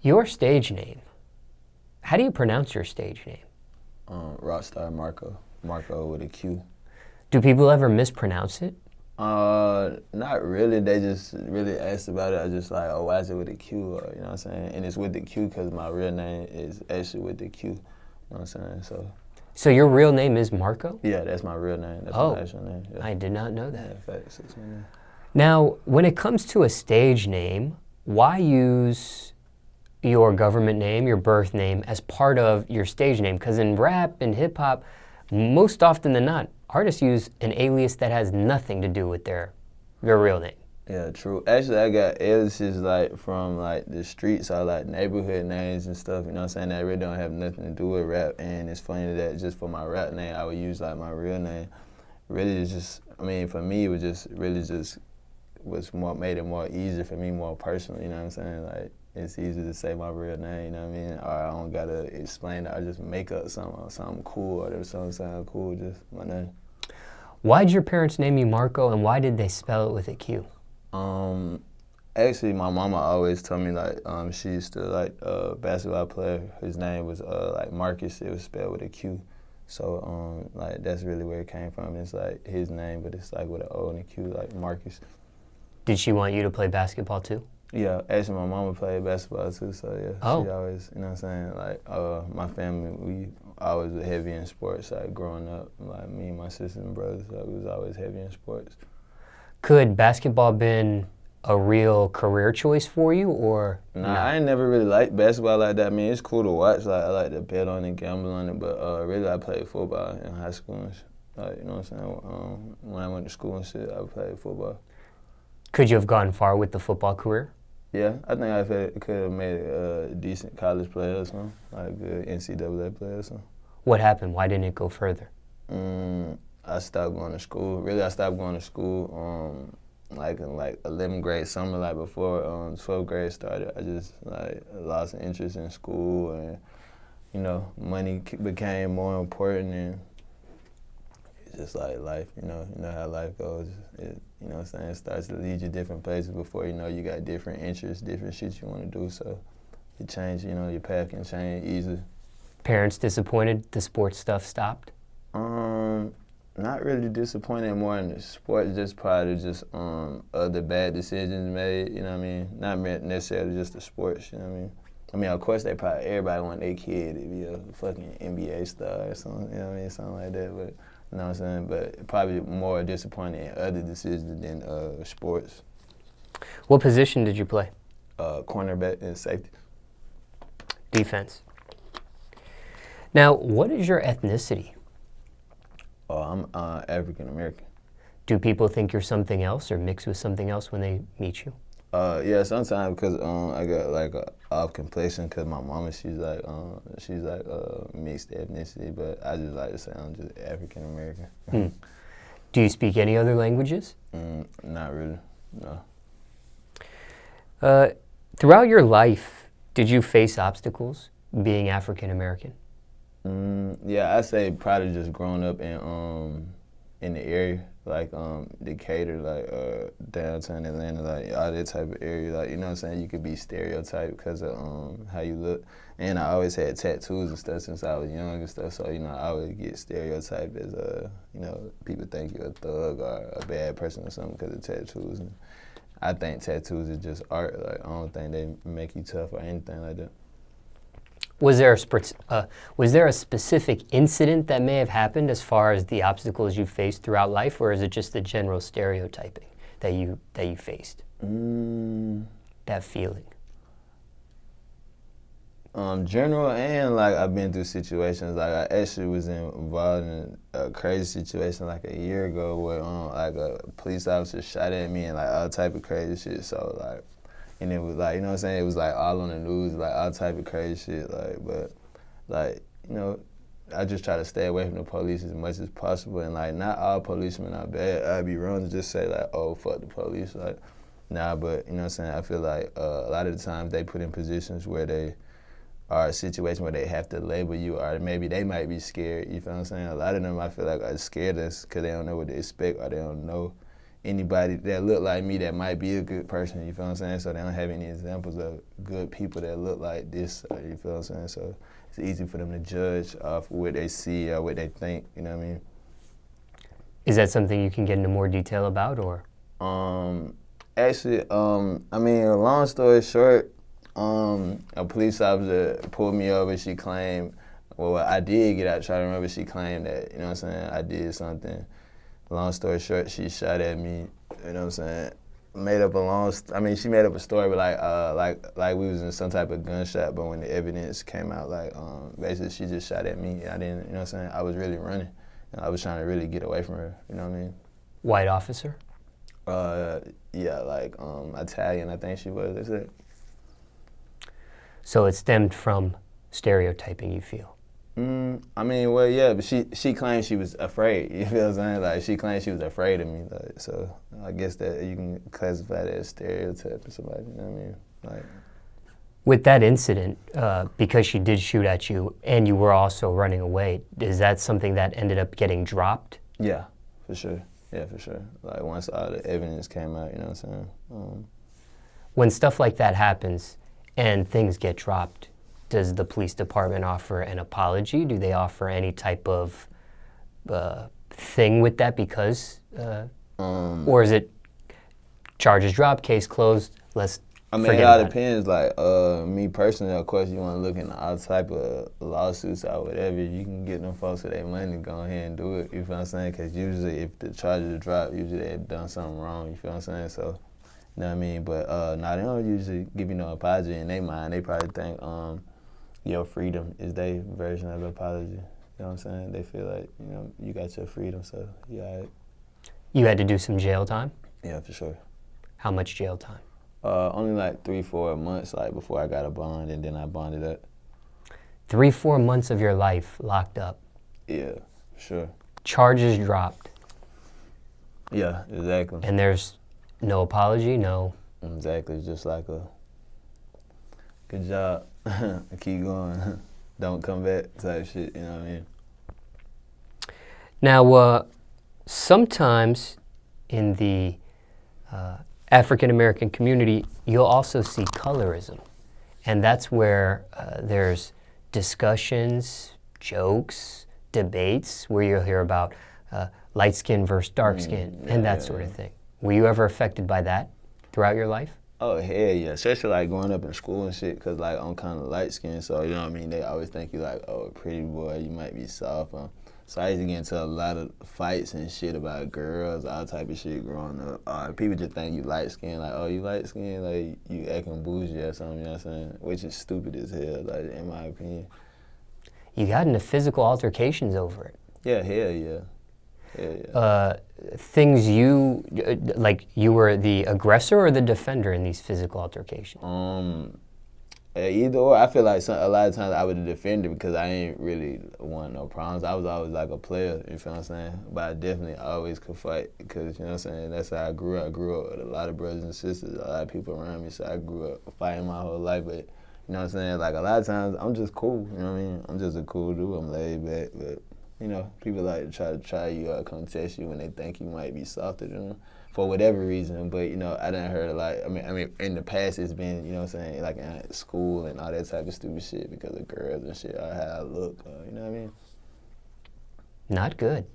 Your stage name. How do you pronounce your stage name? Rockstar Marqo. Marqo with a Q. Do people ever mispronounce it? Not really. They just really asked about it. I just like, oh, why is it with a Q? Or, you know what I'm saying? And it's with the Q because my real name is actually with the Q. You know what I'm saying? So your real name is Marqo? Yeah, that's my real name. That's Oh, my actual name. Yeah. I did not know that. Yeah, facts. That's my name. Now, when it comes to a stage name, why use your government name, your birth name, as part of your stage name? Because in rap and hip hop, most often than not, artists use an alias that has nothing to do with their real name. Yeah, true. Actually, I got aliases like from like the streets or like neighborhood names and stuff, you know what I'm saying, that really don't have nothing to do with rap. And it's funny that just for my rap name, I would use like my real name. Really it's just, I mean, for me, it was just really just was more, made it more easier for me, more personal, you know what I'm saying? Like, it's easy to say my real name, you know what I mean? Or I don't gotta explain it, I just make up something cool, or something sound cool, just my name. Why did your parents name you Marqo, and why did they spell it with a Q? Actually, my mama always told me like she used to like basketball player. His name was like Marcus. It was spelled with a Q. So like that's really where it came from. It's like his name, but it's like with an O and a Q, like Marcus. Did she want you to play basketball too? Yeah, actually my mama played basketball too. So yeah, Oh. she always, you know what I'm saying. Like my family, we always were heavy in sports. Like growing up, like me and my sisters and brothers, like, we was always heavy in sports. Could basketball been a real career choice for you, or Nah, no? I ain't never really liked basketball like that. I mean, it's cool to watch. Like I like to bet on it, gamble on it, but really I played football in high school and shit. Like, you know what I'm saying? When I went to school and shit, I played football. Could you have gone far with the football career? Yeah, I think I could have made a decent college player or something, like a good NCAA player or something. What happened? Why didn't it go further? I stopped going to school. Really, I stopped going to school like in like 11th grade summer, like before 12th grade started. I just like lost interest in school, and you know, money became more important, and it's just like life, you know how life goes. You know what I'm saying? It starts to lead you different places before you know you got different interests, different shit you want to do. So it changed, you know, your path can change easily. Parents disappointed the sports stuff stopped? Not really disappointed more in the sport, just probably just other bad decisions made, you know what I mean? Not necessarily just the sports, you know what I mean? I mean, of course, everybody want their kid to be a fucking NBA star or something, you know what I mean? Something like that, but you know what I'm saying? But probably more disappointed in other decisions than sports. What position did you play? Cornerback and safety. Defense. Now, what is your ethnicity? Oh, I'm African American. Do people think you're something else or mix with something else when they meet you? Yeah, sometimes because I got like a off complexion because my mama, she's like mixed ethnicity, but I just like to say I'm just African American. Do you speak any other languages? Not really, no. Throughout your life, did you face obstacles being African American? Yeah, I say probably just growing up in the area, like Decatur, like downtown Atlanta, like all that type of area, like, you know what I'm saying, you could be stereotyped because of how you look. And I always had tattoos and stuff since I was young and stuff, so, you know, I always get stereotyped as you know, people think you're a thug or a bad person or something because of tattoos. And I think tattoos is just art. Like, I don't think they make you tough or anything like that. Was there a specific incident that may have happened as far as the obstacles you faced throughout life, or is it just the general stereotyping that you faced? That feeling. General, and like I've been through situations, like I actually was involved in a crazy situation like a year ago where like a police officer shot at me and like all type of crazy shit. So like, and it was like, you know what I'm saying, it was like all on the news, like all type of crazy shit, like, but like, you know, I just try to stay away from the police as much as possible, and like not all policemen are bad. I'd be wrong to just say like, oh, fuck the police, like, nah, but you know what I'm saying, I feel like a lot of the times they put in positions where they are a situation where they have to label you, or maybe they might be scared, you feel what I'm saying? A lot of them I feel like are scared us because they don't know what to expect, or they don't know, anybody that look like me that might be a good person, you feel what I'm saying? So they don't have any examples of good people that look like this, you feel what I'm saying? So it's easy for them to judge off what they see or what they think, you know what I mean? Is that something you can get into more detail about, or? Actually, I mean, long story short, a police officer pulled me over. She claimed, well, I did get out. Try to remember, she claimed that, you know what I'm saying, I did something. Long story short, she shot at me. You know what I'm saying? Made up she made up a story, but like we was in some type of gunshot. But when the evidence came out, basically she just shot at me. I didn't, you know what I'm saying? I was really running. I was trying to really get away from her. You know what I mean? White officer? Yeah, Italian, I think she was. That's it. So it stemmed from stereotyping, you feel? I mean, well, yeah, but she claimed she was afraid. You feel what I'm saying? Like, she claimed she was afraid of me. Like, so I guess that you can classify that as stereotype or somebody. You know what I mean? Like, with that incident, because she did shoot at you and you were also running away, is that something that ended up getting dropped? Yeah, for sure. Yeah, for sure. Like, once all the evidence came out, you know what I'm saying? When stuff like that happens and things get dropped, does the police department offer an apology? Do they offer any type of thing with that because, or is it charges dropped, case closed, let's I mean, forget it all about depends. Like, me personally, of course, you want to look into all type of lawsuits or whatever. You can get them folks with their money, go ahead and do it. You feel what I'm saying? Because usually, if the charges drop, usually they've done something wrong. You feel what I'm saying? So, you know what I mean? But no, they don't usually give you no apology in their mind. They probably think your freedom is their version of apology. You know what I'm saying? They feel like, you know, you got your freedom, so you all right. You had to do some jail time? Yeah, for sure. How much jail time? Only like 3-4 months, like before I got a bond, and then I bonded up. 3-4 months of your life locked up. Yeah, for sure. Charges dropped. Yeah, exactly. And there's no apology, no. Exactly, just like a good job, keep going, don't come back type shit, you know what I mean? Now, sometimes in the African American community, you'll also see colorism. And that's where there's discussions, jokes, debates, where you'll hear about light skin versus dark skin and that sort of thing. Were you ever affected by that throughout your life? Oh, hell yeah, especially like growing up in school and shit, because like I'm kind of light skinned, so you know what I mean? They always think you like, oh, pretty boy, you might be soft. So I used to get into a lot of fights and shit about girls, all type of shit growing up. People just think you light skinned, like, oh, you light skinned, like you acting bougie or something, you know what I'm saying? Which is stupid as hell, like in my opinion. You got into physical altercations over it. Yeah, hell yeah. Yeah. Things you, like you were the aggressor or the defender in these physical altercations? Either or. I feel like a lot of times I was a defender because I ain't really want no problems. I was always like a player, you feel what I'm saying? But I definitely always could fight because, you know what I'm saying, that's how I grew up. I grew up with a lot of brothers and sisters, a lot of people around me, so I grew up fighting my whole life. But, you know what I'm saying, like a lot of times I'm just cool, you know what I mean? I'm just a cool dude, I'm laid back, but, you know, people like to try you or come test you when they think you might be softer than them for whatever reason. But, you know, I done heard a lot. I mean, in the past it's been, you know what I'm saying, like in school and all that type of stupid shit because of girls and shit, or how I look, you know what I mean? Not good.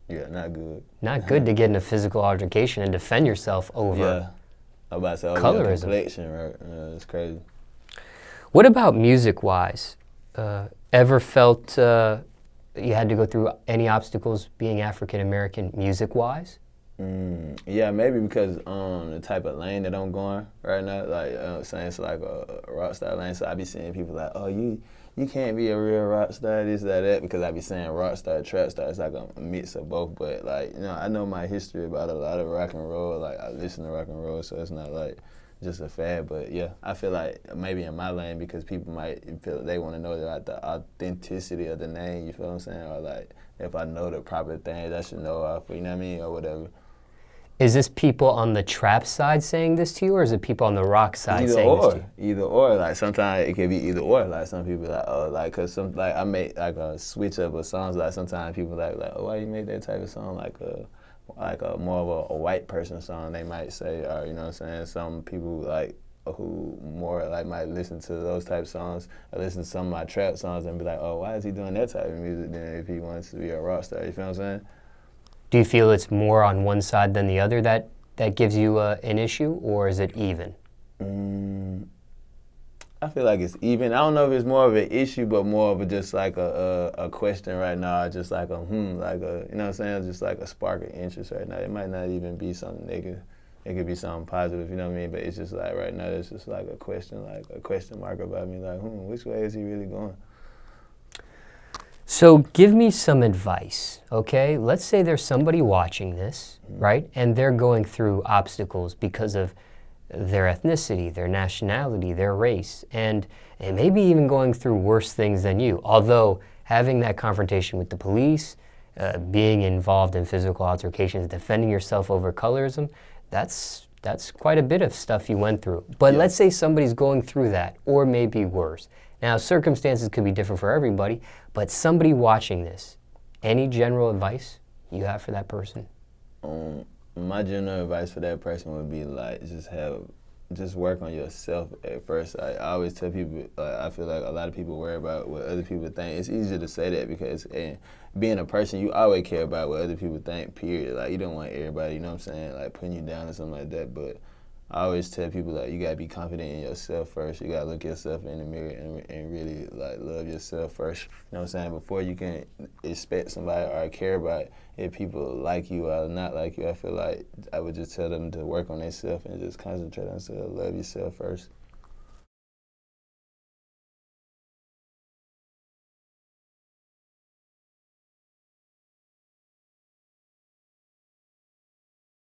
Yeah, not good. Not good to get in a physical altercation and defend yourself over Yeah. I'm about to say, colorism. Complexion, right? It's crazy. What about music-wise? Ever felt you had to go through any obstacles being African-American music-wise? Yeah, maybe because the type of lane that I'm going right now, like I'm saying, it's like a rock star lane. So I be seeing people like, oh, you can't be a real rock star, this, that, because I be saying rock star, trap star. It's like a mix of both. But like, you know, I know my history about a lot of rock and roll. Like I listen to rock and roll, so it's not like just a fad. But yeah, I feel like maybe in my lane because people might feel they want to know about the authenticity of the name. You feel what I'm saying? Or like if I know the proper things, I should know off. You know what I mean, or whatever. Is this people on the trap side saying this to you, or is it people on the rock side saying this to you? Either or. Like sometimes it can be either or. Like some people like, oh, like, cause some like I make like a switch up of songs. Like sometimes people like, oh, why you make that type of song? like a more of a white person song, they might say, or you know what I'm saying. Some people like who more like might listen to those type of songs, or listen to some of my trap songs and be like, oh, why is he doing that type of music then if he wants to be a rock star? You feel what I'm saying? Do you feel it's more on one side than the other that gives you an issue, or is it even? I feel like it's even. I don't know if it's more of an issue, but more of a just like a question right now, just like a like a, you know what I'm saying, just like a spark of interest right now. It might not even be something negative. It could be something positive, you know what I mean? But it's just like right now, it's just like a question mark about me, like, which way is he really going? So give me some advice, okay? Let's say there's somebody watching this, right? And they're going through obstacles because of their ethnicity, their nationality, their race, and maybe even going through worse things than you. Although having that confrontation with the police, being involved in physical altercations, defending yourself over colorism, that's quite a bit of stuff you went through. But let's say somebody's going through that, or maybe worse. Now, circumstances could be different for everybody, but somebody watching this, any general advice you have for that person? My general advice for that person would be like, just work on yourself at first. I always tell people, I feel like a lot of people worry about what other people think. It's easier to say that because being a person, you always care about what other people think, period. Like, you don't want everybody, you know what I'm saying, like putting you down or something like that. But I always tell people, like, you gotta be confident in yourself first. You gotta look yourself in the mirror and really like love yourself first. You know what I'm saying? Before you can expect somebody or care about if people like you or not like you, I feel like I would just tell them to work on themselves and just concentrate on themselves. Love yourself first.